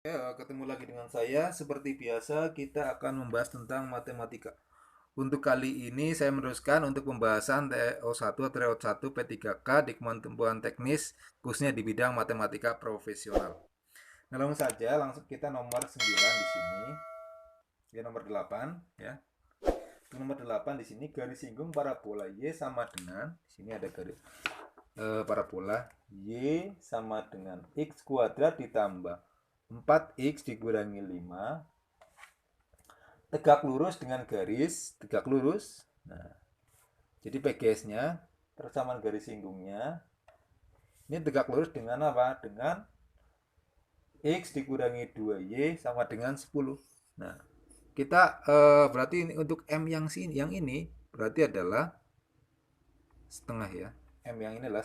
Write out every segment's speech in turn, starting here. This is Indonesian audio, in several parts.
Ya, ketemu lagi dengan saya. Seperti biasa, kita akan membahas tentang matematika. Untuk kali ini, saya meneruskan untuk pembahasan TO1 atau TO1 P3K di kemampuan teknis, khususnya di bidang matematika profesional. Nah, langsung saja, langsung kita nomor 9 di sini. Ya, nomor 8 ya. Nomor 8 di sini garis singgung parabola Y sama dengan di sini ada garis parabola Y sama dengan X kuadrat ditambah 4X dikurangi 5 tegak lurus dengan garis tegak lurus. Nah, jadi PGS-nya persamaan garis singgungnya ini tegak lurus dengan apa? Dengan X dikurangi 2Y sama dengan 10. Nah, kita berarti ini untuk M yang sini yang ini berarti adalah setengah ya. M yang ini adalah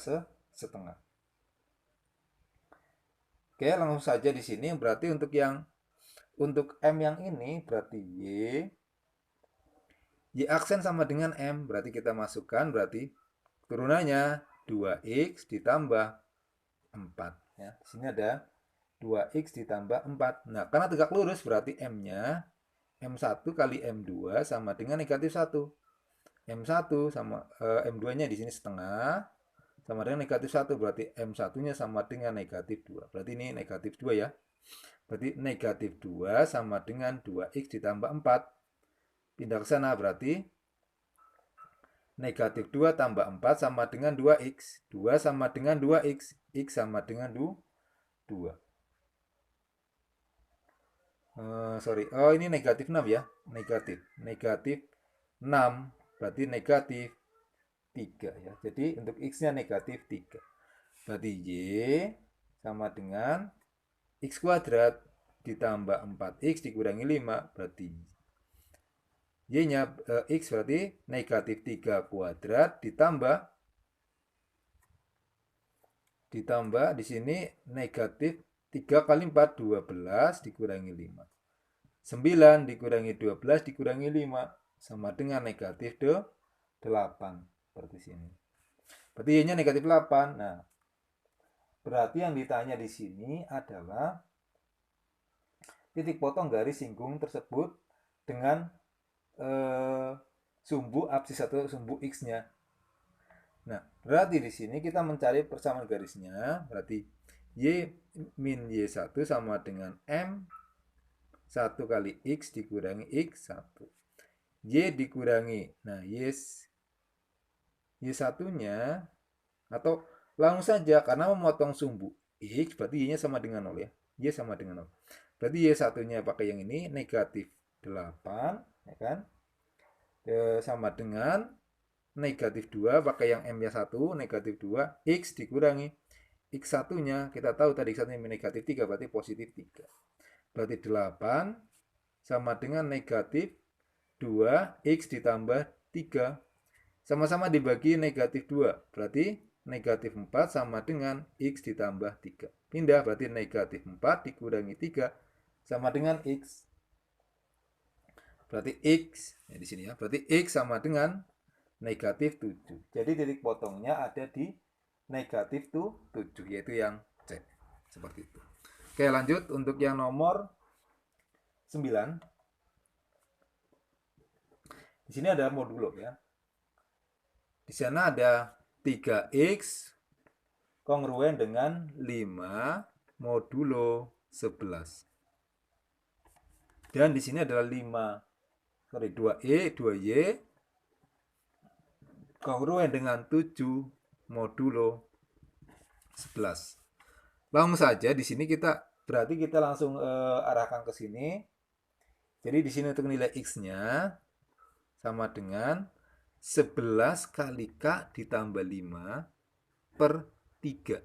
setengah. Oke, langsung saja di sini berarti untuk M yang ini berarti Y aksen sama dengan M, berarti kita masukkan berarti turunannya 2X ditambah 4 ya. Di sini ada 2X ditambah 4. Nah, karena tegak lurus berarti M-nya M1 kali M2 sama dengan negatif 1. M1 sama M2-nya di sini setengah sama dengan negatif 1, berarti M1-nya sama dengan negatif 2. Berarti ini negatif 2 ya. Berarti negatif 2 sama dengan 2X ditambah 4. Pindah ke sana berarti negatif 2 tambah 4 sama dengan 2x. 2 sama dengan 2x. X sama dengan 2. Sorry. Oh, ini negatif 6 ya. Negatif. Negatif 6. Berarti negatif 3 ya. Jadi untuk x-nya negatif 3. Berarti y sama dengan x kuadrat ditambah 4x dikurangi 5. Berarti y-nya x berarti negatif 3 kuadrat ditambah di sini negatif 3 kali 4 12 dikurangi 5. 9 dikurangi 12 dikurangi 5 sama dengan negatif 8 seperti sini. Berarti y-nya negatif 8. Nah, berarti yang ditanya di sini adalah titik potong garis singgung tersebut dengan sumbu absis atau sumbu x-nya. Nah, berarti di sini kita mencari persamaan garisnya. Berarti y min y1 sama dengan m 1 kali x dikurangi x1. Y dikurangi. Nah, y1-nya atau langsung saja karena memotong sumbu x berarti y-nya sama dengan 0 ya. Y sama dengan 0. Berarti y1-nya pakai yang ini negatif 8 ya kan? Sama dengan negatif 2 pakai yang M nya 1 negatif 2 X dikurangi X1 nya kita tahu tadi X1 nya negatif 3 berarti positif 3 berarti 8 sama dengan negatif 2 X ditambah 3 sama-sama dibagi negatif 2 berarti negatif 4 sama dengan X ditambah 3 pindah berarti negatif 4 dikurangi 3 sama dengan X berarti X ya di sini ya berarti X sama dengan negatif 7. Jadi titik potongnya ada di negatif 7, yaitu yang C. Seperti itu. Oke, lanjut untuk yang nomor 9. Di sini ada modulo ya. Di sana ada 3x kongruen dengan 5 modulo 11. Dan di sini adalah 2e, 2y kongruen dengan 7 modulo 11. Langsung saja di sini kita langsung arahkan ke sini. Jadi di sini untuk nilai x-nya sama dengan 11 kali k ditambah 5 per 3.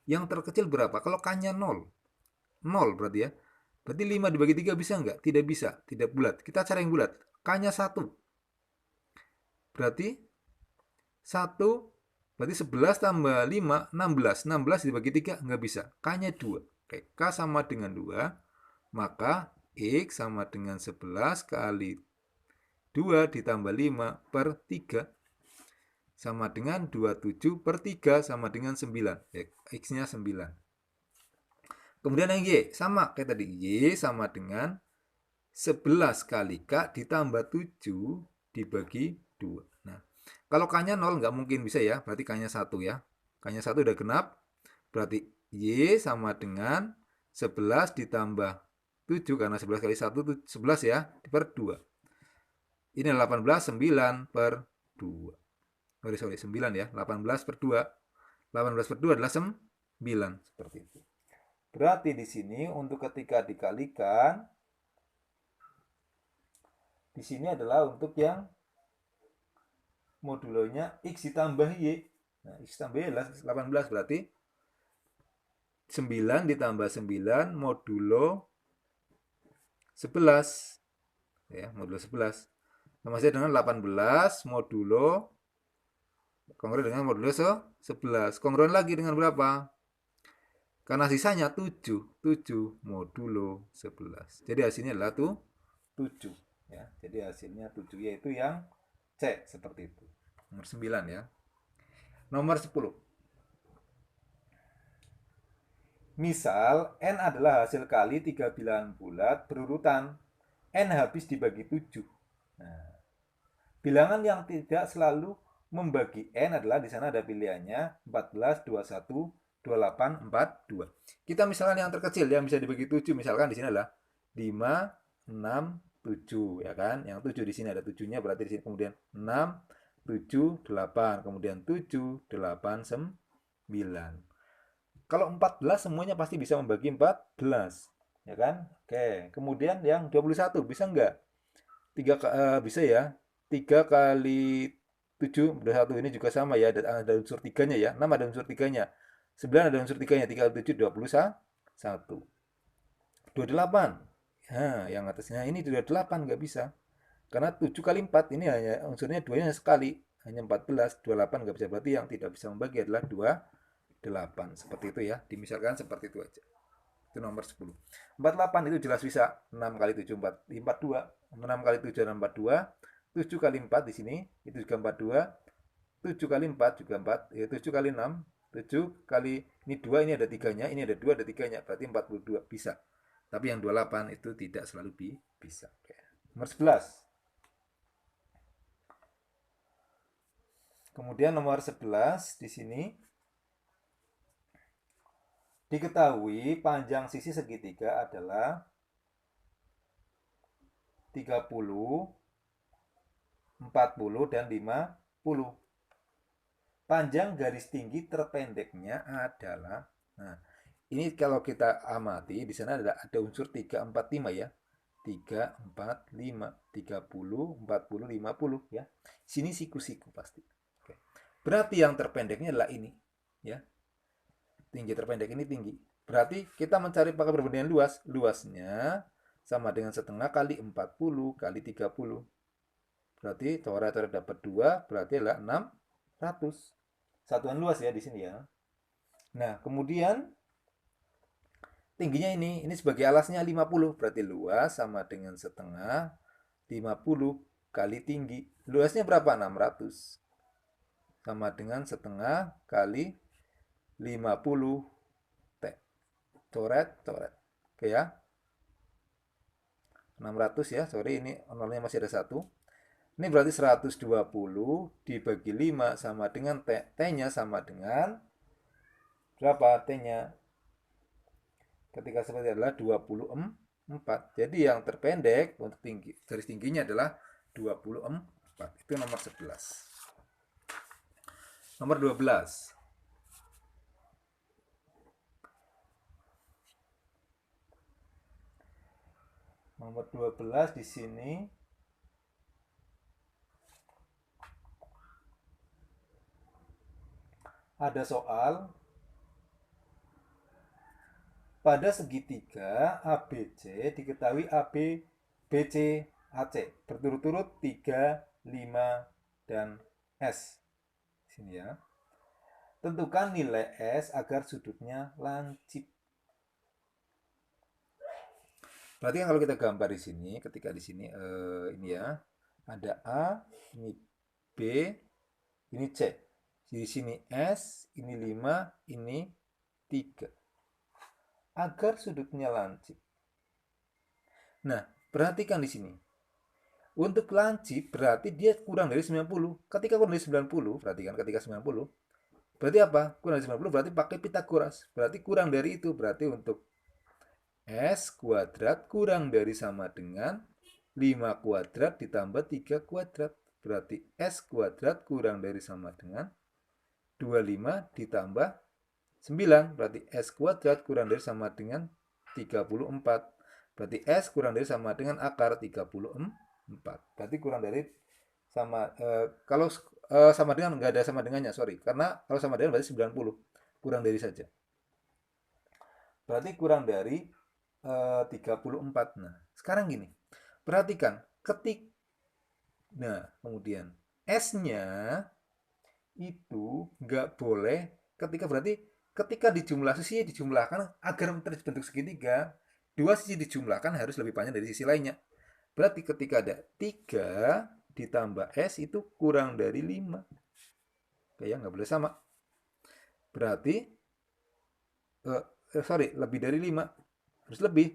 Yang terkecil berapa? Kalau k-nya 0. 0 berarti ya. Berarti 5 dibagi 3 bisa enggak? Tidak bisa, tidak bulat. Kita cari yang bulat. K-nya 1. Berarti 1 berarti 11 tambah 5 16. 16 dibagi 3 nggak bisa. K-nya 2. Oke, K sama dengan 2, maka X sama dengan 11 kali 2 ditambah 5 per 3 sama dengan 27 per 3 sama dengan 9. X-nya 9. Kemudian yang Y, sama kayak tadi. Y sama dengan 11 kali K ditambah 7 dibagi 2. Nah, kalau K-nya 0 nggak mungkin bisa ya, berarti K-nya 1 ya. K-nya 1 udah genap, berarti Y sama dengan 11 ditambah 7, karena 11 kali 1 itu 11 ya, per 2. Ini 18, 9 per 2. Sorry, 9 ya, 18 per 2. 18 per 2 adalah 9, seperti itu. Berarti di sini untuk ketika dikalikan, di sini adalah untuk yang modulonya X ditambah Y. Nah, X ditambah Y adalah 18, berarti 9 ditambah 9 modulo 11. Ya, modulo 11. Sama saja dengan 18 modulo kongruen dengan modulo 11. Kongruen lagi dengan berapa? Karena sisanya 7, 7 modulo 11. Jadi hasilnya adalah 7 ya. Jadi hasilnya 7, yaitu yang C, seperti itu. Nomor 9 ya. Nomor 10. Misal N adalah hasil kali 3 bilangan bulat berurutan. N habis dibagi 7. Nah, bilangan yang tidak selalu membagi N adalah di sana ada pilihannya 14, 21, 28, 42. Kita misalkan yang terkecil yang bisa dibagi 7, misalkan di sini adalah 5, 6, 7 ya kan. Yang 7 di sini ada 7-nya, berarti di sini kemudian 6, 7, 8, kemudian 7, 8, 9. Kalau 14 semuanya pasti bisa membagi 14 ya kan. Oke, kemudian yang 21 bisa enggak? 3 bisa ya. 3 kali 7 udah 1, ini juga sama ya, ada unsur 3-nya ya. 6 ada unsur 3-nya. 9 ada unsur 3-nya. 3 kali 7 21. 28. Nah, yang atasnya ini 28 nggak bisa. Karena 7 kali 4 ini hanya unsurnya 2-nya sekali. Hanya 14, 28 nggak bisa. Berarti yang tidak bisa membagi adalah 28. Seperti itu ya. Dimisalkan seperti itu aja. Itu nomor 10. 48 itu jelas bisa. 6 kali 7 42. 6 kali 7 adalah 42. 7 kali 4 di sini itu juga 42. 7 kali 4 juga 4. Ya, 7 kali 6. 7 kali ini 2, ini ada 3-nya, ini ada 2, ada 3-nya. Berarti 42 bisa. Tapi yang 28 itu tidak selalu bisa. Oke. Nomor 11. Kemudian nomor 11 di sini diketahui panjang sisi segitiga adalah 30, 40, dan 50. Panjang garis tinggi terpendeknya adalah, nah, ini kalau kita amati di sana ada unsur 3, 4, 5 ya. 3, 4, 5, 30, 40, 50 ya. Sini siku-siku pasti. Oke. Berarti yang terpendeknya adalah ini ya. Tinggi terpendek ini tinggi. Berarti kita mencari pakai perbandingan luas. Luasnya sama dengan setengah kali 40 kali 30. Berarti coret-coret dapat 2, berarti adalah 600. Satuan luas ya di sini ya. Nah, kemudian tingginya ini sebagai alasnya 50, berarti luas sama dengan setengah 50 kali tinggi. Luasnya berapa? 600. Sama dengan setengah kali 50 T. Coret. Oke ya. 600 ya, sorry ini nolnya masih ada 1. Ini berarti 120 dibagi 5 sama dengan T. T-nya sama dengan berapa T-nya? Ketika seperti adalah 24. Jadi yang terpendek untuk tinggi, garis tingginya adalah 24. Itu nomor 11. Nomor 12. Nomor 12 di sini ada soal pada segitiga ABC diketahui AB, BC, AC berturut-turut 3, 5, dan S. Sini ya. Tentukan nilai S agar sudutnya lancip. Berarti kan kalau kita gambar di sini, ketika di sini ini ya, ada A, ini B, ini C. Di sini S, ini 5, ini 3. agar sudutnya lancip. Nah, perhatikan di sini. Untuk lancip berarti dia kurang dari 90. Ketika kurang dari 90, perhatikan ketika 90, berarti apa? Kurang dari 90 berarti pakai Pitagoras. Berarti kurang dari itu. Berarti untuk S kuadrat kurang dari sama dengan 5 kuadrat ditambah 3 kuadrat. Berarti S kuadrat kurang dari sama dengan 25 ditambah 9. Berarti S kuadrat kurang dari sama dengan 34. Berarti S kurang dari sama dengan akar 34. Berarti kurang dari sama kalau sama dengan nggak ada sama dengannya, sorry. Karena kalau sama dengan berarti 90. Kurang dari saja. Berarti kurang dari 34. Nah, sekarang gini. Perhatikan, kemudian S-nya itu nggak boleh ketika dijumlah sisi dijumlahkan agar terbentuk segitiga, dua sisi dijumlahkan harus lebih panjang dari sisi lainnya. Berarti ketika ada 3 ditambah S itu kurang dari 5. Oke ya, nggak boleh sama. Berarti lebih dari 5. Harus lebih.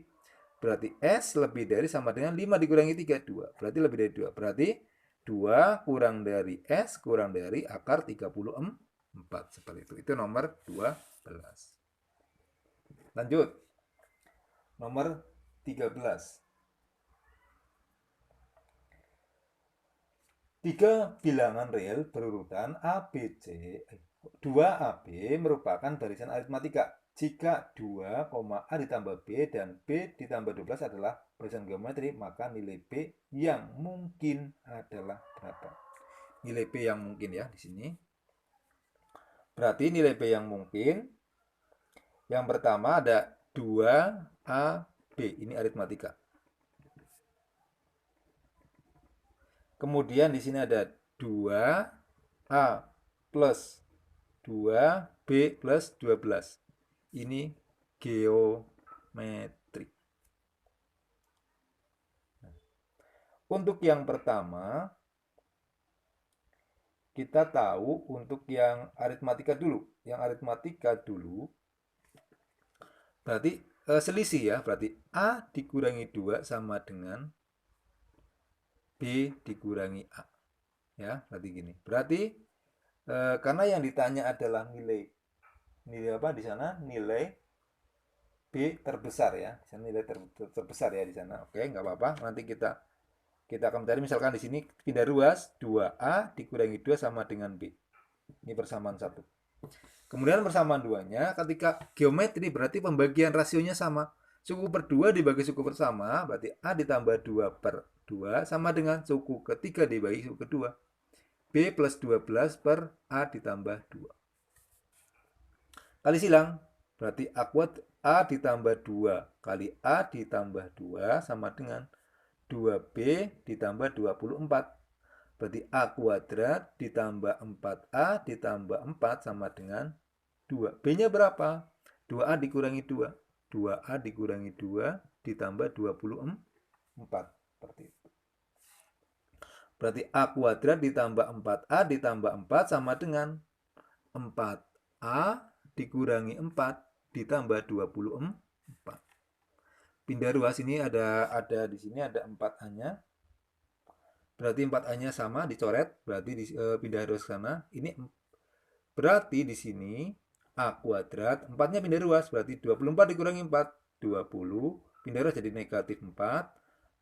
Berarti S lebih dari sama dengan 5 dikurangi 3, 2. Berarti lebih dari 2. Berarti 2 kurang dari S kurang dari akar 34. Seperti itu. Itu nomor 12. Lanjut. Nomor 13. 3 bilangan real berurutan A, B, C, 2AB merupakan barisan aritmatika. Jika 2, A ditambah B dan B ditambah 12 adalah barisan geometri, maka nilai B yang mungkin adalah berapa? Nilai B yang mungkin ya di sini. Berarti nilai B yang mungkin yang pertama ada 2AB. Ini aritmatika. Kemudian di sini ada 2A plus 2B plus 12. Ini geometri. Untuk yang pertama, kita tahu untuk yang aritmatika dulu. Yang aritmatika dulu, berarti selisih ya. Berarti A dikurangi 2 sama dengan B dikurangi A. Ya, berarti gini. Berarti karena yang ditanya adalah nilai apa di sana? Nilai B terbesar ya. Di sana nilai terbesar ya di sana. Oke, nggak apa-apa. Nanti kita akan mencari misalkan di sini pindah ruas 2A dikurangi 2 sama dengan B. Ini persamaan 1. Kemudian persamaan 2-nya ketika geometri berarti pembagian rasionya sama. Suku per 2 dibagi suku per sama, berarti A ditambah 2 per 2 sama dengan suku ketiga dibagi suku kedua. B plus 12 per A ditambah 2. Kali silang, berarti A ditambah 2 kali A ditambah 2 sama dengan 2B ditambah 24. Berarti A kuadrat ditambah 4A ditambah 4 sama dengan 2. B-nya berapa? 2A dikurangi 2. 2A dikurangi 2 ditambah 24. Seperti itu. Berarti A kuadrat ditambah 4A ditambah 4 sama dengan 4A dikurangi 4 ditambah 24. Pindah ruas ini ada di sini ada 4A-nya. Berarti 4A-nya sama dicoret, berarti pindah ruas ke sana. Ini berarti di sini A kuadrat, 4-nya pindah ruas, berarti 24 dikurangi 4, 20. Pindah ruas jadi negatif 4.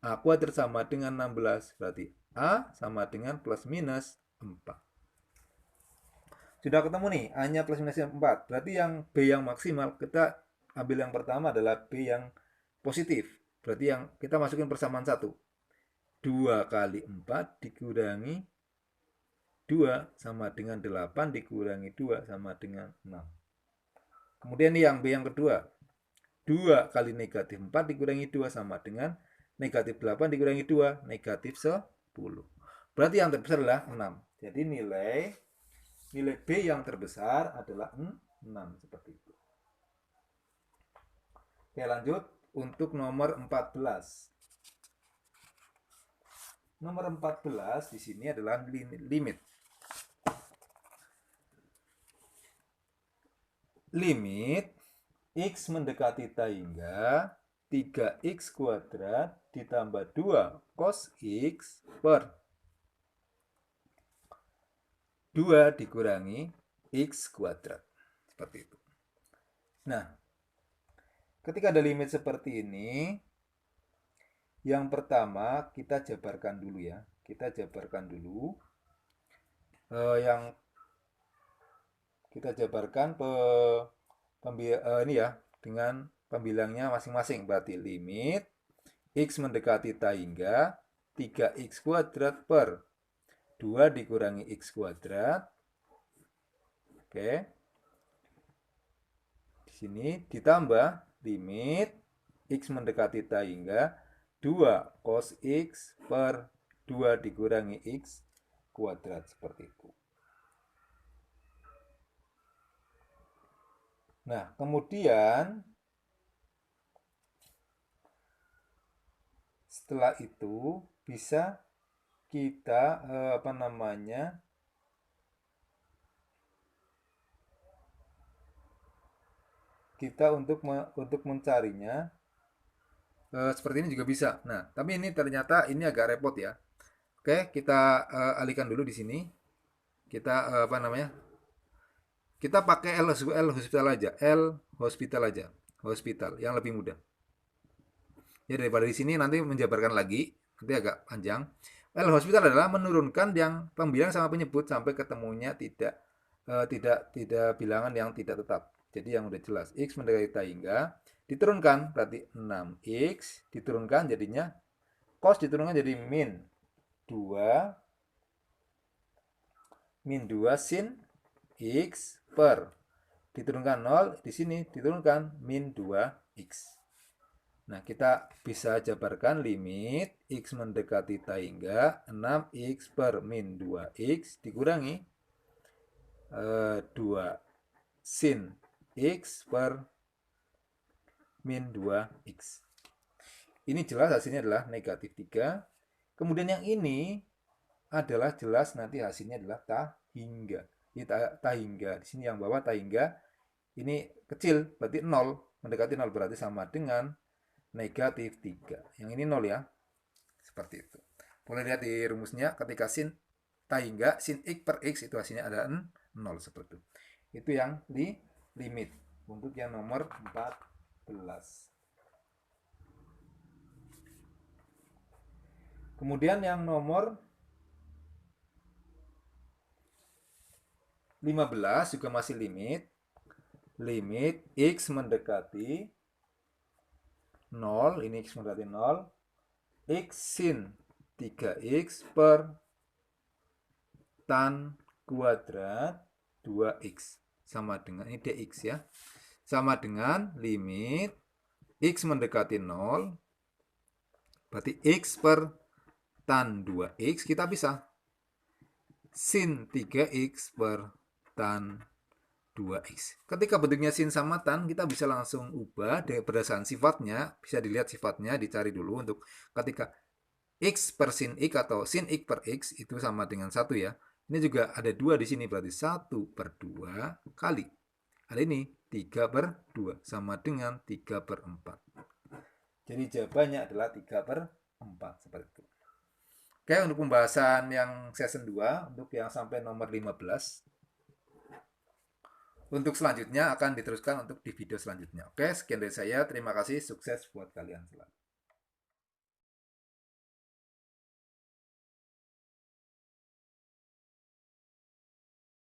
A kuadrat sama dengan 16, berarti A sama dengan plus minus 4. Sudah ketemu nih, A-nya plus minus 4. Berarti yang B yang maksimal, kita ambil yang pertama adalah B yang positif. Berarti yang kita masukin persamaan 1. 2 kali 4 dikurangi 2 sama dengan 8 dikurangi 2 sama dengan 6. Kemudian yang B yang kedua. 2 kali negatif 4 dikurangi 2 sama dengan negatif 8 dikurangi 2, negatif 10. Berarti yang terbesar adalah 6. Jadi nilai B yang terbesar adalah 6. Seperti itu. Oke, lanjut untuk nomor 14. Nomor 14 di sini adalah limit. Limit X mendekati ta hingga 3x kuadrat ditambah 2 cos X per 2 dikurangi X kuadrat. Seperti itu. Nah, ketika ada limit seperti ini, yang pertama kita jabarkan dulu ya. Kita jabarkan dulu. Yang kita jabarkan ini ya dengan pembilangnya masing-masing. Berarti limit X mendekati ta hingga 3x kuadrat per 2 dikurangi X kuadrat. Oke. Di sini ditambah limit X mendekati ta hingga 2 cos X per 2 dikurangi X kuadrat. Seperti itu. Nah, kemudian setelah itu bisa kita kita untuk mencarinya seperti ini juga bisa. Nah, tapi ini ternyata ini agak repot ya. Oke, kita alihkan dulu di sini. Kita kita pakai L hospital aja, hospital yang lebih mudah. Ya daripada di sini nanti menjabarkan lagi, nanti agak panjang. L hospital adalah menurunkan yang pembilang sama penyebut sampai ketemunya tidak bilangan yang tidak tetap. Jadi yang udah jelas X mendekati ta hingga diturunkan berarti 6x diturunkan jadinya cos diturunkan jadi min 2 sin X per diturunkan 0 di sini diturunkan min 2x. Nah, kita bisa jabarkan limit X mendekati ta hingga 6x per min 2x dikurangi 2 sin X per min 2x. Ini jelas hasilnya adalah negatif 3. Kemudian yang ini adalah jelas nanti hasilnya adalah ta hingga. Ini ta hingga. Di sini yang bawah ta hingga ini kecil, berarti 0. Mendekati 0 berarti sama dengan negatif 3. Yang ini 0 ya. Seperti itu. Boleh lihat di rumusnya ketika sin ta hingga sin X per X itu hasilnya ada 0 seperti itu. Itu yang di limit untuk yang nomor 14. Kemudian yang nomor 15 juga masih limit. Limit X mendekati 0, ini X mendekati 0, X sin 3X per tan kuadrat 2X. Sama dengan, ini dx ya. Sama dengan limit X mendekati 0, berarti X per tan 2X kita bisa sin 3X per tan 2X. Ketika bentuknya sin sama tan, kita bisa langsung ubah berdasarkan sifatnya. Bisa dilihat sifatnya, dicari dulu untuk ketika X per sin X atau sin X per X itu sama dengan 1 ya. Ini juga ada 2 di sini, berarti 1 per 2 kali. Ada ini 3 per 2 sama dengan 3 per 4. Jadi jawabannya adalah 3 per 4 seperti itu. Oke, untuk pembahasan yang season 2, untuk yang sampai nomor 15. Untuk selanjutnya akan diteruskan untuk di video selanjutnya. Oke, sekian dari saya. Terima kasih. Sukses buat kalian selalu.